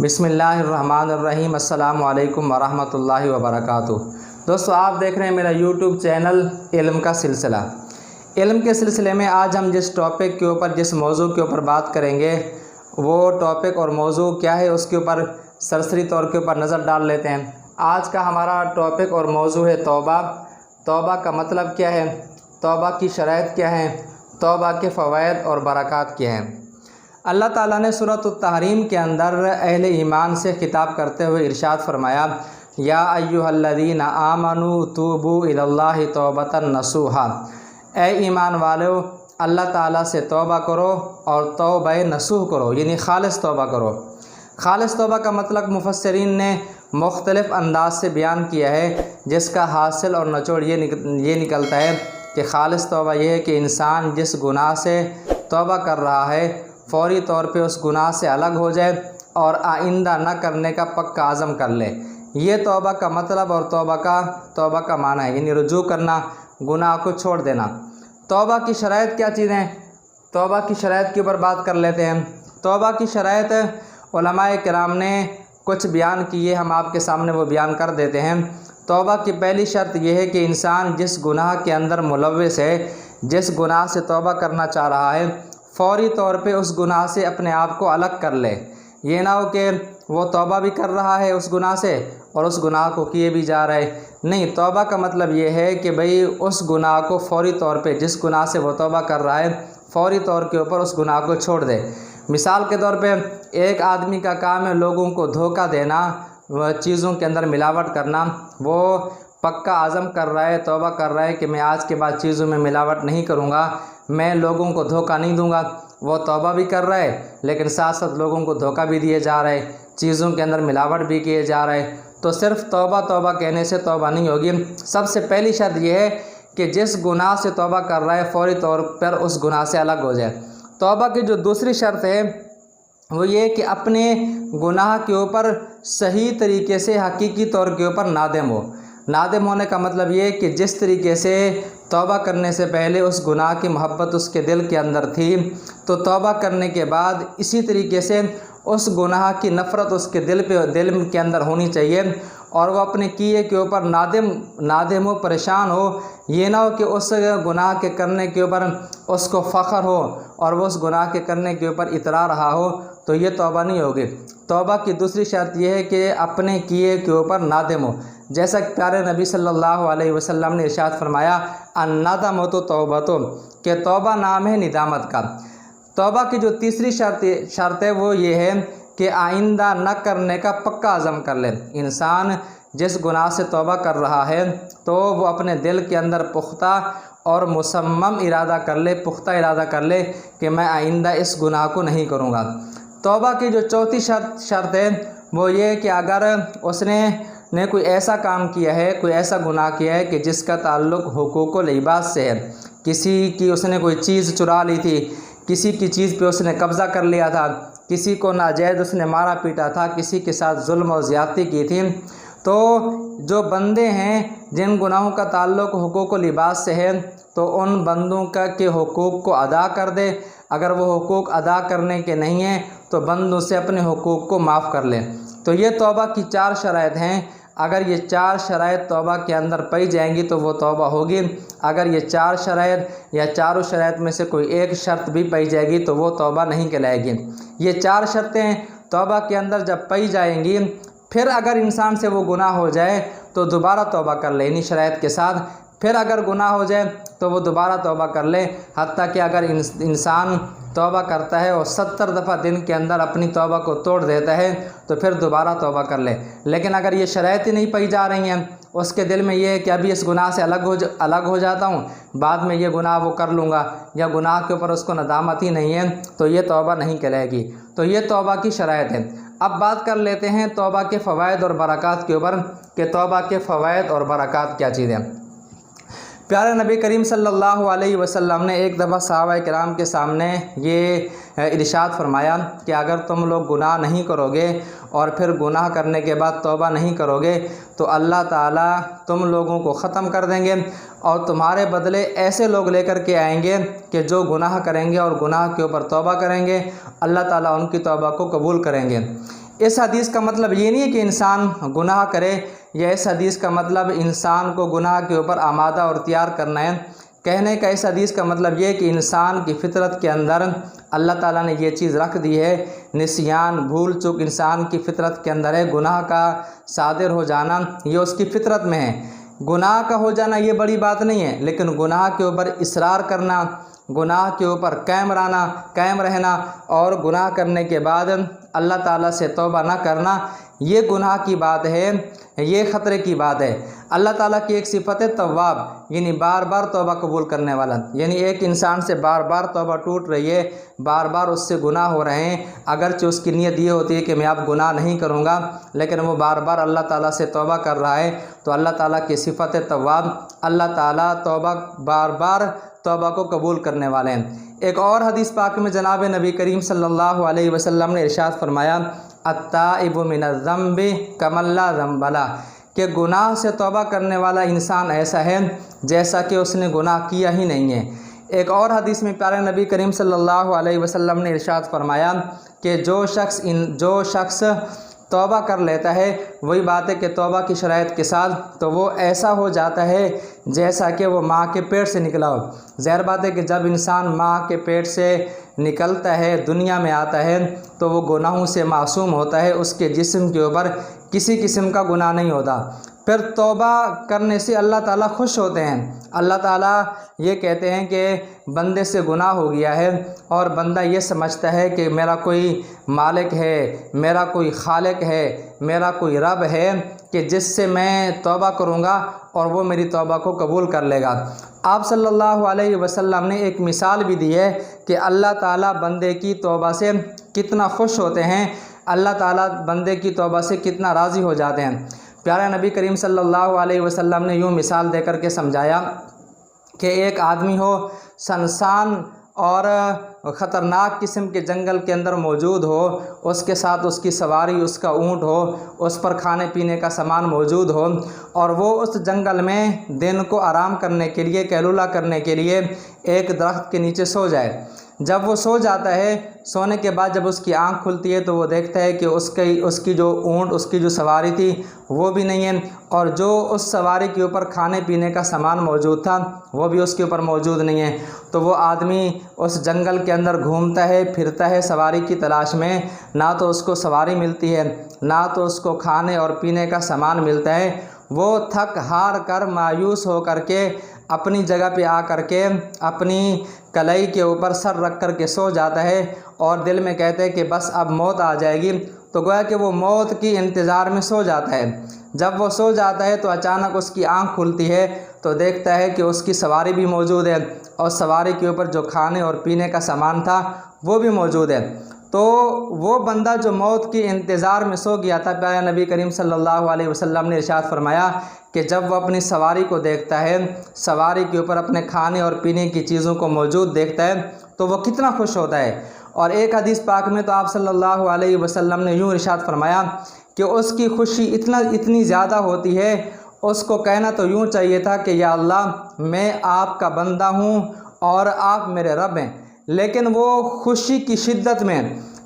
بسم اللہ الرحمن الرحیم۔ السلام علیکم ورحمۃ اللہ وبرکاتہ۔ دوستو، آپ دیکھ رہے ہیں میرا یوٹیوب چینل علم کا سلسلہ۔ علم کے سلسلے میں آج ہم جس ٹاپک کے اوپر جس موضوع کے اوپر بات کریں گے وہ ٹاپک اور موضوع کیا ہے، اس کے اوپر سرسری طور کے اوپر نظر ڈال لیتے ہیں۔ آج کا ہمارا ٹاپک اور موضوع ہے توبہ۔ توبہ کا مطلب کیا ہے، توبہ کی شرائط کیا ہیں، توبہ کے فوائد اور برکات کیا ہیں۔ اللہ تعالیٰ نے سورۃ التحریم کے اندر اہل ایمان سے خطاب کرتے ہوئے ارشاد فرمایا، یا ایھا الذین آمنوا توبوا الی اللہ توبۃ نصوحا، اے ایمان والو اللہ تعالیٰ سے توبہ کرو اور توبہ نصوح کرو، یعنی خالص توبہ کرو۔ خالص توبہ کا مطلب مفسرین نے مختلف انداز سے بیان کیا ہے، جس کا حاصل اور نچوڑ یہ نکلتا ہے کہ خالص توبہ یہ ہے کہ انسان جس گناہ سے توبہ کر رہا ہے فوری طور پہ اس گناہ سے الگ ہو جائے اور آئندہ نہ کرنے کا پکا عزم کر لے۔ یہ توبہ کا مطلب اور توبہ کا معنی ہے، یعنی رجوع کرنا، گناہ کو چھوڑ دینا۔ توبہ کی شرائط کیا چیزیں ہیں، توبہ کی شرائط کے اوپر بات کر لیتے ہیں۔ توبہ کی شرائط علماء کرام نے کچھ بیان کیے، ہم آپ کے سامنے وہ بیان کر دیتے ہیں۔ توبہ کی پہلی شرط یہ ہے کہ انسان جس گناہ کے اندر ملوث ہے، جس گناہ سے توبہ کرنا چاہ رہا ہے، فوری طور پہ اس گناہ سے اپنے آپ کو الگ کر لے۔ یہ نہ ہو کہ وہ توبہ بھی کر رہا ہے اس گناہ سے اور اس گناہ کو کیے بھی جا رہا ہے۔ نہیں، توبہ کا مطلب یہ ہے کہ بھئی اس گناہ کو فوری طور پہ، جس گناہ سے وہ توبہ کر رہا ہے، فوری طور کے اوپر اس گناہ کو چھوڑ دے۔ مثال کے طور پہ ایک آدمی کا کام ہے لوگوں کو دھوکہ دینا، چیزوں کے اندر ملاوٹ کرنا۔ وہ پکا عزم کر رہا ہے، توبہ کر رہا ہے کہ میں آج کے بعد چیزوں میں ملاوٹ نہیں کروں گا، میں لوگوں کو دھوکہ نہیں دوں گا۔ وہ توبہ بھی کر رہا ہے لیکن ساتھ ساتھ لوگوں کو دھوکہ بھی دیے جا رہا ہے، چیزوں کے اندر ملاوٹ بھی کیے جا رہا ہے۔ تو صرف توبہ کہنے سے توبہ نہیں ہوگی۔ سب سے پہلی شرط یہ ہے کہ جس گناہ سے توبہ کر رہا ہے فوری طور پر اس گناہ سے الگ ہو جائے۔ توبہ کی جو دوسری شرط ہے وہ یہ کہ اپنے گناہ کے اوپر صحیح طریقے سے، حقیقی طور کے اوپر نادم ہو۔ نادم ہونے کا مطلب یہ ہے کہ جس طریقے سے توبہ کرنے سے پہلے اس گناہ کی محبت اس کے دل کے اندر تھی، تو توبہ کرنے کے بعد اسی طریقے سے اس گناہ کی نفرت اس کے دل کے اندر ہونی چاہیے، اور وہ اپنے کیے کے اوپر نادم ہو، پریشان ہو۔ یہ نہ ہو کہ اس گناہ کے کرنے کے اوپر اس کو فخر ہو اور وہ اس گناہ کے کرنے کے اوپر اترا رہا ہو، تو یہ توبہ نہیں ہوگی۔ توبہ کی دوسری شرط یہ ہے کہ اپنے کیے کے اوپر نادم ہو، جیسا کہ پیارے نبی صلی اللہ علیہ وسلم نے ارشاد فرمایا، الندامۃ توبۃ، کہ توبہ نام ہے ندامت کا۔ توبہ کی جو تیسری شرط ہے وہ یہ ہے کہ آئندہ نہ کرنے کا پکا عزم کر لے۔ انسان جس گناہ سے توبہ کر رہا ہے تو وہ اپنے دل کے اندر پختہ اور مصمم ارادہ کر لے، پختہ ارادہ کر لے کہ میں آئندہ اس گناہ کو نہیں کروں گا۔ توبہ کی جو چوتھی شرط ہے وہ یہ ہے کہ اگر اس نے کوئی ایسا کام کیا ہے، کوئی ایسا گناہ کیا ہے کہ جس کا تعلق حقوق العباد سے ہے، کسی کی اس نے کوئی چیز چرا لی تھی، کسی کی چیز پہ اس نے قبضہ کر لیا تھا، کسی کو ناجائز اس نے مارا پیٹا تھا، کسی کے ساتھ ظلم اور زیادتی کی تھی، تو جو بندے ہیں جن گناہوں کا تعلق حقوق العباد سے ہے تو ان بندوں کے حقوق کو ادا کر دے۔ اگر وہ حقوق ادا کرنے کے نہیں ہیں تو بندوں سے اپنے حقوق کو معاف کر لے۔ تو یہ توبہ کی 4 شرائط ہیں۔ اگر یہ 4 شرائط توبہ کے اندر پائی جائیں گی تو وہ توبہ ہوگی۔ اگر یہ 4 شرائط یا چاروں شرائط میں سے کوئی ایک شرط بھی پائی جائے گی تو وہ توبہ نہیں کہلائے گی۔ یہ 4 شرطیں توبہ کے اندر جب پائی جائیں گی، پھر اگر انسان سے وہ گناہ ہو جائے تو دوبارہ توبہ کر لے انہی شرائط کے ساتھ۔ پھر اگر گناہ ہو جائے تو وہ دوبارہ توبہ کر لے، حتیٰ کہ اگر انسان توبہ کرتا ہے اور 70 دفعہ دن کے اندر اپنی توبہ کو توڑ دیتا ہے تو پھر دوبارہ توبہ کر لے۔ لیکن اگر یہ شرائط ہی نہیں پائی جا رہی ہیں، اس کے دل میں یہ ہے کہ ابھی اس گناہ سے الگ ہو جاتا ہوں، بعد میں یہ گناہ وہ کر لوں گا، یا گناہ کے اوپر اس کو ندامت ہی نہیں ہے، تو یہ توبہ نہیں کہلائے گی۔ تو یہ توبہ کی شرائط ہے۔ اب بات کر لیتے ہیں توبہ کے فوائد اور برکات کے اوپر کہ توبہ کے فوائد اور برکات کیا چیزیں۔ پیارے نبی کریم صلی اللہ علیہ وسلم نے ایک دفعہ صحابہ کرام کے سامنے یہ ارشاد فرمایا کہ اگر تم لوگ گناہ نہیں کرو گے اور پھر گناہ کرنے کے بعد توبہ نہیں کرو گے تو اللہ تعالیٰ تم لوگوں کو ختم کر دیں گے اور تمہارے بدلے ایسے لوگ لے کر کے آئیں گے کہ جو گناہ کریں گے اور گناہ کے اوپر توبہ کریں گے، اللہ تعالیٰ ان کی توبہ کو قبول کریں گے۔ اس حدیث کا مطلب یہ نہیں ہے کہ انسان گناہ کرے، یا اس حدیث کا مطلب انسان کو گناہ کے اوپر آمادہ اور تیار کرنا ہے۔ کہنے کا اس حدیث کا مطلب یہ کہ انسان کی فطرت کے اندر اللہ تعالیٰ نے یہ چیز رکھ دی ہے، نسیان، بھول چوک انسان کی فطرت کے اندر ہے، گناہ کا صادر ہو جانا یہ اس کی فطرت میں ہے۔ گناہ کا ہو جانا یہ بڑی بات نہیں ہے، لیکن گناہ کے اوپر اصرار کرنا، گناہ کے اوپر قائم رہنا اور گناہ کرنے کے بعد اللہ تعالیٰ سے توبہ نہ کرنا، یہ گناہ کی بات ہے، یہ خطرے کی بات ہے۔ اللہ تعالیٰ کی ایک صفت ہے تواب، یعنی بار بار توبہ قبول کرنے والا، یعنی ایک انسان سے بار بار توبہ ٹوٹ رہی ہے، بار بار اس سے گناہ ہو رہے ہیں، اگرچہ اس کی نیت یہ ہوتی ہے کہ میں اب گناہ نہیں کروں گا، لیکن وہ بار بار اللہ تعالیٰ سے توبہ کر رہا ہے، تو اللہ تعالیٰ کی صفت ہے تواب۔ اللہ تعالیٰ بار بار توبہ کو قبول کرنے والے ہیں۔ ایک اور حدیث پاک میں جناب نبی کریم صلی اللہ علیہ وسلم نے ارشاد فرمایا، التائب من الذنب کمن لا ذنب لہ، کہ گناہ سے توبہ کرنے والا انسان ایسا ہے جیسا کہ اس نے گناہ کیا ہی نہیں ہے۔ ایک اور حدیث میں پیارے نبی کریم صلی اللہ علیہ وسلم نے ارشاد فرمایا کہ جو شخص توبہ کر لیتا ہے، وہی بات ہے کہ توبہ کی شرائط کے ساتھ، تو وہ ایسا ہو جاتا ہے جیسا کہ وہ ماں کے پیٹ سے نکلا ہو۔ ظاہر بات ہے کہ جب انسان ماں کے پیٹ سے نکلتا ہے، دنیا میں آتا ہے، تو وہ گناہوں سے معصوم ہوتا ہے، اس کے جسم کے اوپر کسی قسم کا گناہ نہیں ہوتا۔ پھر توبہ کرنے سے اللہ تعالیٰ خوش ہوتے ہیں۔ اللہ تعالیٰ یہ کہتے ہیں کہ بندے سے گناہ ہو گیا ہے، اور بندہ یہ سمجھتا ہے کہ میرا کوئی مالک ہے، میرا کوئی خالق ہے، میرا کوئی رب ہے کہ جس سے میں توبہ کروں گا اور وہ میری توبہ کو قبول کر لے گا۔ آپ صلی اللہ علیہ وسلم نے ایک مثال بھی دی ہے کہ اللہ تعالیٰ بندے کی توبہ سے کتنا خوش ہوتے ہیں، اللہ تعالیٰ بندے کی توبہ سے کتنا راضی ہو جاتے ہیں۔ پیارے نبی کریم صلی اللہ علیہ وسلم نے یوں مثال دے کر کے سمجھایا کہ ایک آدمی ہو، سنسان اور خطرناک قسم کے جنگل کے اندر موجود ہو، اس کے ساتھ اس کی سواری، اس کا اونٹ ہو، اس پر کھانے پینے کا سامان موجود ہو، اور وہ اس جنگل میں دن کو آرام کرنے کے لیے، قیلولہ کرنے کے لیے ایک درخت کے نیچے سو جائے۔ جب وہ سو جاتا ہے، سونے کے بعد جب اس کی آنکھ کھلتی ہے تو وہ دیکھتا ہے کہ اس کی جو اونٹ، اس کی جو سواری تھی وہ بھی نہیں ہے، اور جو اس سواری کے اوپر کھانے پینے کا سامان موجود تھا وہ بھی اس کے اوپر موجود نہیں ہے۔ تو وہ آدمی اس جنگل کے اندر گھومتا ہے، پھرتا ہے سواری کی تلاش میں، نہ تو اس کو سواری ملتی ہے، نہ تو اس کو کھانے اور پینے کا سامان ملتا ہے۔ وہ تھک ہار کر، مایوس ہو کر کے اپنی جگہ پہ آ کر کے اپنی کلائی کے اوپر سر رکھ کر کے سو جاتا ہے، اور دل میں کہتا ہے کہ بس اب موت آ جائے گی۔ تو گویا کہ وہ موت کی انتظار میں سو جاتا ہے۔ جب وہ سو جاتا ہے تو اچانک اس کی آنکھ کھلتی ہے تو دیکھتا ہے کہ اس کی سواری بھی موجود ہے، اور سواری کے اوپر جو کھانے اور پینے کا سامان تھا وہ بھی موجود ہے۔ تو وہ بندہ جو موت کے انتظار میں سو گیا تھا، پیارے نبی کریم صلی اللہ علیہ وسلم نے ارشاد فرمایا کہ جب وہ اپنی سواری کو دیکھتا ہے، سواری کے اوپر اپنے کھانے اور پینے کی چیزوں کو موجود دیکھتا ہے، تو وہ کتنا خوش ہوتا ہے۔ اور ایک حدیث پاک میں تو آپ صلی اللہ علیہ وسلم نے یوں ارشاد فرمایا کہ اس کی خوشی اتنی زیادہ ہوتی ہے، اس کو کہنا تو یوں چاہیے تھا کہ یا اللہ میں آپ کا بندہ ہوں اور آپ میرے رب ہیں، لیکن وہ خوشی کی شدت میں،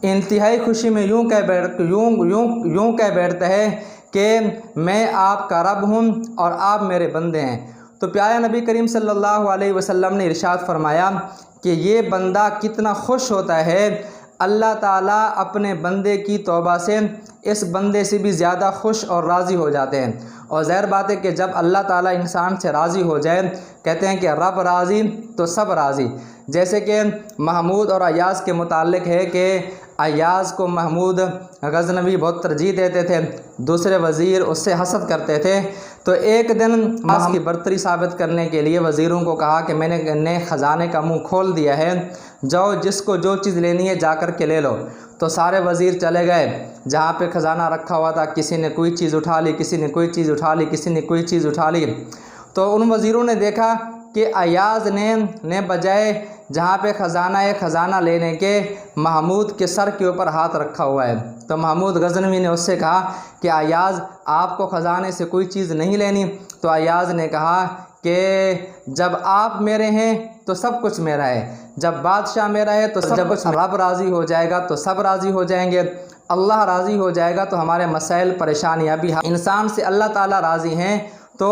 انتہائی خوشی میں یوں کہہ بیٹھتا ہے کہ میں آپ کا رب ہوں اور آپ میرے بندے ہیں۔ تو پیارے نبی کریم صلی اللہ علیہ وسلم نے ارشاد فرمایا کہ یہ بندہ کتنا خوش ہوتا ہے، اللہ تعالیٰ اپنے بندے کی توبہ سے اس بندے سے بھی زیادہ خوش اور راضی ہو جاتے ہیں۔ اور ظاہر بات ہے کہ جب اللہ تعالیٰ انسان سے راضی ہو جائے، کہتے ہیں کہ رب راضی تو سب راضی۔ جیسے کہ محمود اور ایاز کے متعلق ہے کہ ایاز کو محمود غزنوی بہت ترجیح دیتے تھے، دوسرے وزیر اس سے حسد کرتے تھے۔ تو ایک دن ایاز کی برتری ثابت کرنے کے لیے وزیروں کو کہا کہ میں نے خزانے کا منہ کھول دیا ہے، جاؤ جس کو جو چیز لینی ہے جا کر کے لے لو۔ تو سارے وزیر چلے گئے جہاں پہ خزانہ رکھا ہوا تھا، کسی نے کوئی چیز اٹھا لی، کسی نے کوئی چیز اٹھا لی، کسی نے کوئی چیز اٹھا لی۔ تو ان وزیروں نے دیکھا کہ ایاز نے بجائے جہاں پہ خزانہ لینے کے محمود کے سر کے اوپر ہاتھ رکھا ہوا ہے۔ تو محمود غزنوی نے اس سے کہا کہ ایاز آپ کو خزانے سے کوئی چیز نہیں لینی؟ تو ایاز نے کہا کہ جب آپ میرے ہیں تو سب کچھ میرا ہے، جب بادشاہ میرا ہے تو جب رب راضی ہو جائے گا تو سب راضی ہو جائیں گے۔ اللہ راضی ہو جائے گا تو ہمارے مسائل پریشانیاں بھی انسان سے اللہ تعالیٰ راضی ہیں۔ تو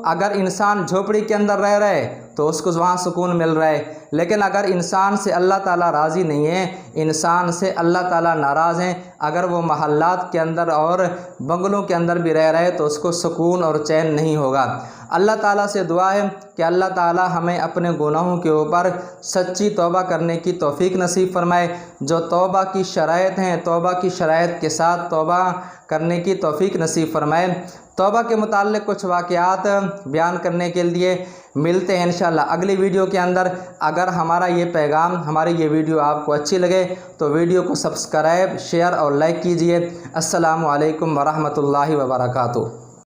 اگر انسان جھوپڑی کے اندر رہ رہا ہے تو اس کو وہاں سکون مل رہا ہے، لیکن اگر انسان سے اللہ تعالیٰ راضی نہیں ہے، انسان سے اللہ تعالیٰ ناراض ہیں، اگر وہ محلات کے اندر اور بنگلوں کے اندر بھی رہ رہے تو اس کو سکون اور چین نہیں ہوگا۔ اللہ تعالیٰ سے دعا ہے کہ اللہ تعالیٰ ہمیں اپنے گناہوں کے اوپر سچی توبہ کرنے کی توفیق نصیب فرمائے۔ جو توبہ کی شرائط ہیں، توبہ کی شرائط کے ساتھ توبہ کرنے کی توفیق نصیب فرمائے۔ توبہ کے متعلق کچھ واقعات بیان کرنے کے لیے ملتے ہیں انشاءاللہ اگلی ویڈیو کے اندر۔ اگر ہمارا یہ پیغام، ہماری یہ ویڈیو آپ کو اچھی لگے تو ویڈیو کو سبسکرائب، شیئر اور لائک کیجئے۔ السلام علیکم ورحمۃ اللہ وبرکاتہ۔